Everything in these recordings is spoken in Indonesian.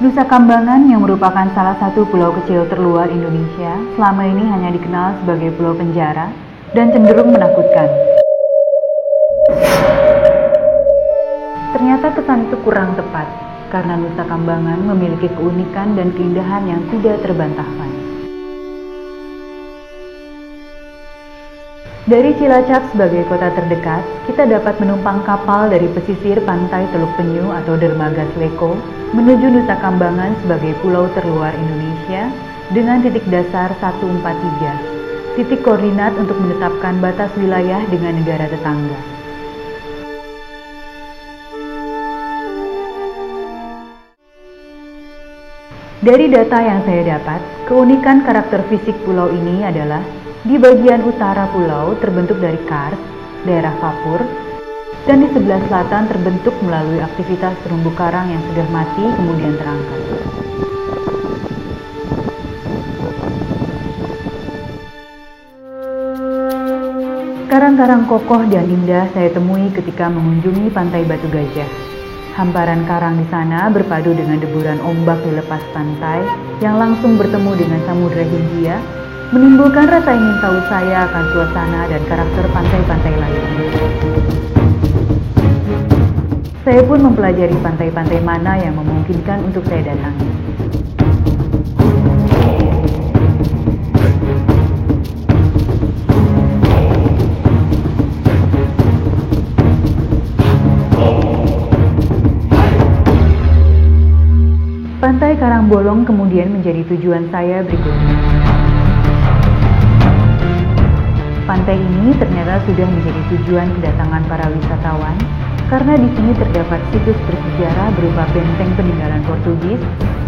Nusa Kambangan yang merupakan salah satu pulau kecil terluar Indonesia selama ini hanya dikenal sebagai pulau penjara dan cenderung menakutkan. Ternyata kesan itu kurang tepat karena Nusa Kambangan memiliki keunikan dan keindahan yang tidak terbantahkan. Dari Cilacap sebagai kota terdekat, kita dapat menumpang kapal dari pesisir pantai Teluk Penyu atau dermaga Sleko menuju Nusa Kambangan sebagai pulau terluar Indonesia dengan titik dasar 143, titik koordinat untuk menetapkan batas wilayah dengan negara tetangga. Dari data yang saya dapat, keunikan karakter fisik pulau ini adalah di bagian utara pulau terbentuk dari karst, daerah kapur, dan di sebelah selatan terbentuk melalui aktivitas terumbu karang yang sudah mati kemudian terangkat. Karang-karang kokoh dan indah saya temui ketika mengunjungi pantai Batu Gajah. Hamparan karang di sana berpadu dengan deburan ombak di lepas pantai yang langsung bertemu dengan Samudra Hindia, menimbulkan rasa ingin tahu saya akan suasana dan karakter pantai-pantai lainnya. Saya pun mempelajari pantai-pantai mana yang memungkinkan untuk saya datangi. Pantai Karangbolong kemudian menjadi tujuan saya berikutnya. Pantai ini ternyata sudah menjadi tujuan kedatangan para wisatawan karena di sini terdapat situs bersejarah berupa benteng peninggalan Portugis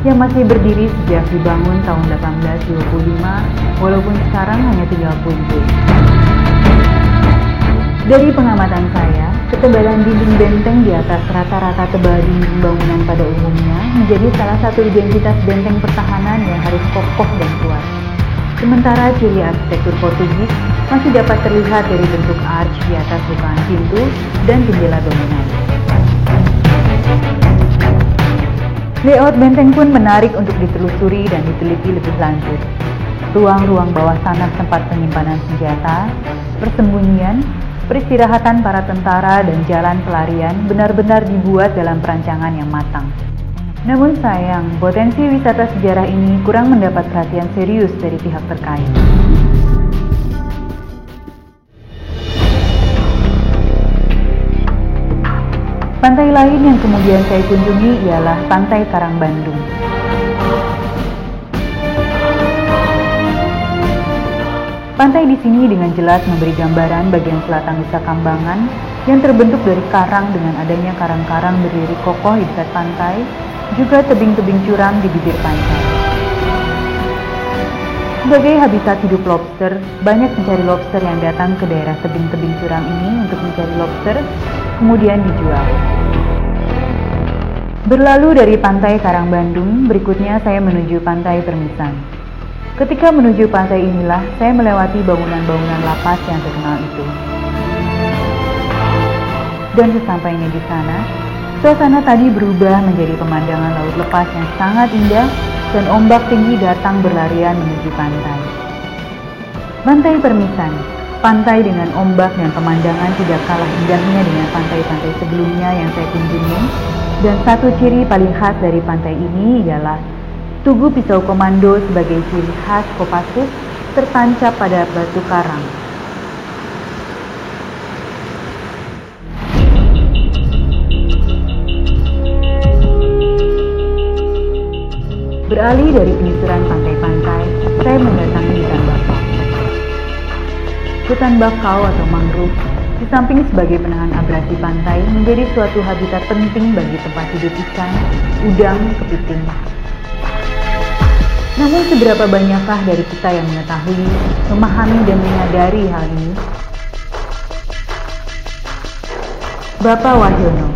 yang masih berdiri sejak dibangun tahun 1825 walaupun sekarang hanya tinggal puing-puing. Dari pengamatan saya, ketebalan dinding benteng di atas rata-rata tebal dinding bangunan pada umumnya menjadi salah satu identitas benteng pertahanan yang harus kokoh dan kuat. Sementara ciri arsitektur Portugis masih dapat terlihat dari bentuk arch di atas bukaan pintu dan jendela bangunan. Layout benteng pun menarik untuk ditelusuri dan diteliti lebih lanjut. Ruang-ruang bawah tanah tempat penyimpanan senjata, persembunyian, peristirahatan para tentara dan jalan pelarian benar-benar dibuat dalam perancangan yang matang. Namun sayang, potensi wisata sejarah ini kurang mendapat perhatian serius dari pihak terkait. Pantai lain yang kemudian saya kunjungi ialah Pantai Karangbandung. Pantai di sini dengan jelas memberi gambaran bagian selatan Nusa Kambangan yang terbentuk dari karang dengan adanya karang-karang berdiri kokoh di dekat pantai, juga tebing-tebing curam di bibir pantai. Sebagai habitat hidup lobster, banyak pencari lobster yang datang ke daerah tebing-tebing curam ini untuk mencari lobster, kemudian dijual. Berlalu dari Pantai Karangbandung, berikutnya saya menuju Pantai Permisan. Ketika menuju pantai inilah, saya melewati bangunan-bangunan lapas yang terkenal itu. Dan sesampainya di sana, suasana tadi berubah menjadi pemandangan laut lepas yang sangat indah dan ombak tinggi datang berlarian menuju pantai. Pantai Permisan, pantai dengan ombak dan pemandangan tidak kalah indahnya dengan pantai-pantai sebelumnya yang saya kunjungi, dan satu ciri paling khas dari pantai ini ialah tugu pisau komando sebagai ciri khas Kopassus tertancap pada batu karang. Beralih dari penyusuran pantai-pantai, saya mendatangi hutan bakau. Hutan bakau atau mangrove, di samping sebagai penahan abrasi pantai, menjadi suatu habitat penting bagi tempat hidup ikan, udang, kepiting. Namun seberapa banyakkah dari kita yang mengetahui, memahami dan menyadari hal ini? Bapak Wahyono,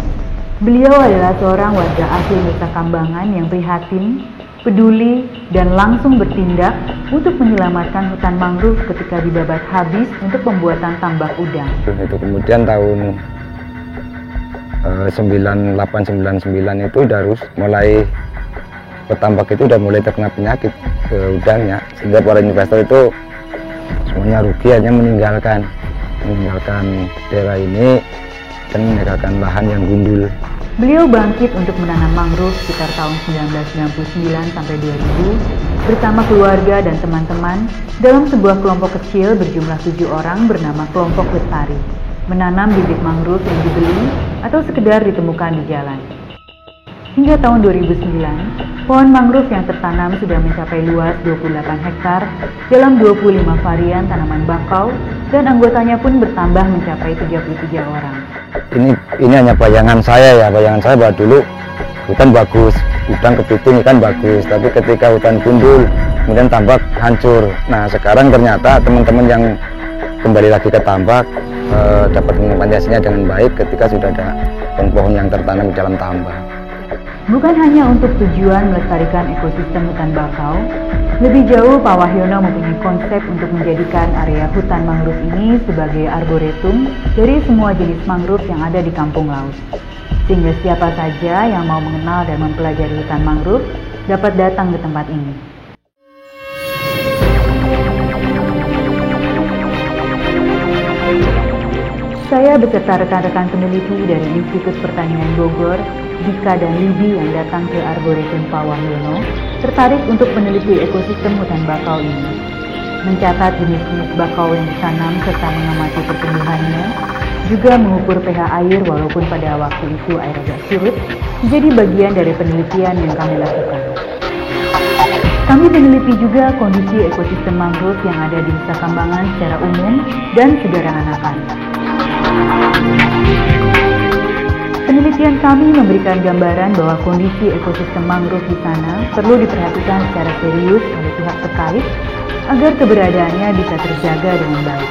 beliau adalah seorang warga asli Nusa Kambangan yang prihatin, peduli, dan langsung bertindak untuk menyelamatkan hutan mangrove ketika dibabat habis untuk pembuatan tambak udang. Itu kemudian tahun 9899 itu Darus mulai petambak itu udah mulai terkena penyakit ke udangnya, sehingga para investor itu semuanya rugi, hanya meninggalkan daerah ini dan meninggalkan lahan yang gundul. Beliau bangkit untuk menanam mangrove sekitar tahun 1999 sampai 2000 bersama keluarga dan teman-teman dalam sebuah kelompok kecil berjumlah 7 orang bernama Kelompok Lestari, menanam bibit mangrove yang dibeli atau sekedar ditemukan di jalan. Hingga tahun 2009, pohon mangrove yang tertanam sudah mencapai luas 28 hektar dalam 25 varian tanaman bakau dan anggotanya pun bertambah mencapai 33 orang. Ini hanya bayangan saya bahwa dulu hutan bagus, udang kepiting ikan bagus, tapi ketika hutan gundul kemudian tambak hancur. Nah sekarang ternyata teman-teman yang kembali lagi ke tambak dapat menyimpan hasilnya dengan baik ketika sudah ada pohon-pohon yang tertanam di dalam tambak. Bukan hanya untuk tujuan melestarikan ekosistem hutan bakau, lebih jauh Pak Wahyono mempunyai konsep untuk menjadikan area hutan mangrove ini sebagai arboretum dari semua jenis mangrove yang ada di kampung laut. Sehingga siapa saja yang mau mengenal dan mempelajari hutan mangrove dapat datang ke tempat ini. Saya beserta rekan-rekan peneliti dari Institut Pertanian Bogor, Dika dan Libi yang datang ke Arboretum Pak Wahyono tertarik untuk meneliti ekosistem hutan bakau ini, mencatat jenis-jenis bakau yang ditanam serta mengamati pertumbuhannya, juga mengukur pH air walaupun pada waktu itu air agak surut, menjadi bagian dari penelitian yang kami lakukan. Kami meneliti juga kondisi ekosistem mangrove yang ada di Nusa Kambangan secara umum dan Segara Anakan. Penelitian kami memberikan gambaran bahwa kondisi ekosistem mangrove di sana perlu diperhatikan secara serius oleh pihak terkait agar keberadaannya bisa terjaga dengan baik,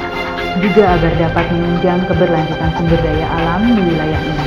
juga agar dapat menunjang keberlanjutan sumber daya alam di wilayah ini.